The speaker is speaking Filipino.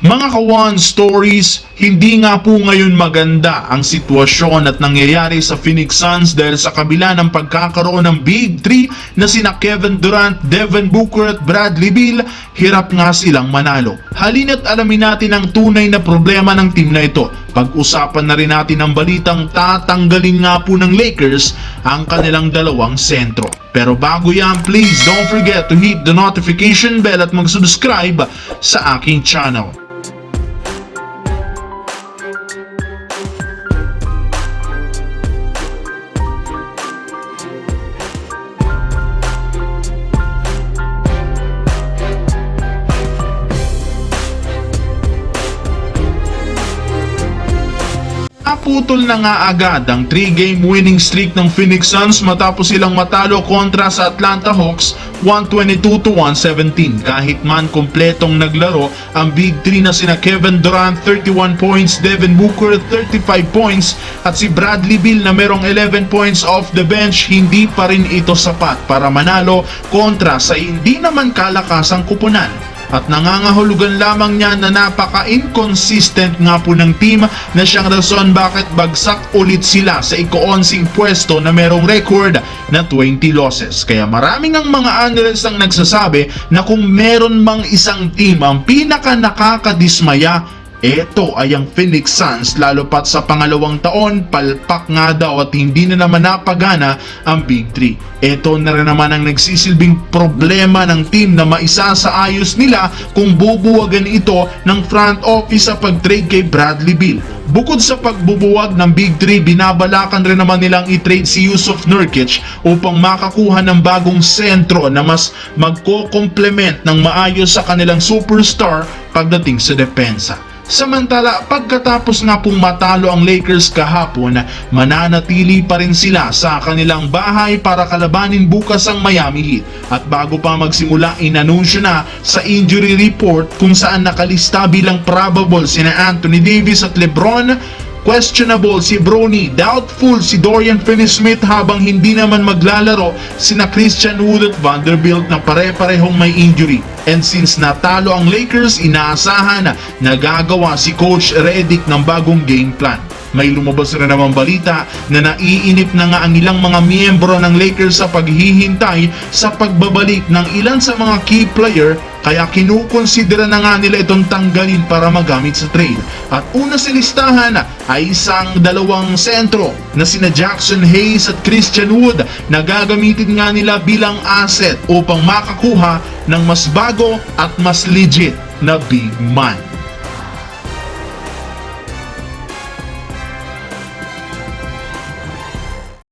Mga ka-One Stories, hindi nga po ngayon maganda ang sitwasyon at nangyayari sa Phoenix Suns dahil sa kabila ng pagkakaroon ng Big 3 na sina Kevin Durant, Devin Booker at Bradley Beal, hirap nga silang manalo. Halina't alamin natin ang tunay na problema ng team na ito. Pag-usapan na rin natin ang balitang tatanggalin nga po ng Lakers ang kanilang dalawang sentro. Pero bago yan, please don't forget to hit the notification bell at mag-subscribe sa aking channel. Naputol na nga agad ang 3-game winning streak ng Phoenix Suns matapos silang matalo kontra sa Atlanta Hawks 122-117. Kahit man kompletong naglaro ang Big 3 na sina Kevin Durant 31 points, Devin Booker 35 points at si Bradley Beal na merong 11 points off the bench, hindi pa rin ito sapat para manalo kontra sa hindi naman kalakasang kupunan. At nangangahulugan lamang niya na napaka-inconsistent nga po ng team na siyang rason bakit bagsak ulit sila sa ika-11 pwesto na merong record na 20 losses. Kaya maraming ang mga analysts ang nagsasabi na kung meron mang isang team ang pinaka nakakadismaya, ito ay ang Phoenix Suns, lalo pat sa pangalawang taon, palpak nga daw at hindi na naman napagana ang Big 3. Ito na rin naman ang nagsisilbing problema ng team na maisasaayos nila kung bubuwagan ito ng front office sa pag-trade kay Bradley Beal. Bukod sa pagbubuwag ng Big 3, binabalakan rin naman nilang i-trade si Jusuf Nurkic upang makakuha ng bagong sentro na mas magko-complement ng maayos sa kanilang superstar pagdating sa depensa. Samantala, pagkatapos nga pong matalo ang Lakers kahapon, mananatili pa rin sila sa kanilang bahay para kalabanin bukas ang Miami Heat. At bago pa magsimula, inanunsyo na sa injury report kung saan nakalista bilang probable sina Anthony Davis at LeBron, questionable si Bronny, doubtful si Dorian Finney-Smith, habang hindi naman maglalaro sina Christian Wood at Vanderbilt na pare-parehong may injury. And since natalo ang Lakers, inaasahan na gagawa si Coach Redick ng bagong game plan. May lumabas rin naman balita na naiinip na nga ang ilang mga miyembro ng Lakers sa paghihintay sa pagbabalik ng ilan sa mga key player, kaya kinukonsidera na nga nila itong tanggalin para magamit sa trade. At una sa listahan ay isang dalawang sentro na sina Jackson Hayes at Christian Wood na gagamitin nga nila bilang asset upang makakuha ng mas bago at mas legit na big man.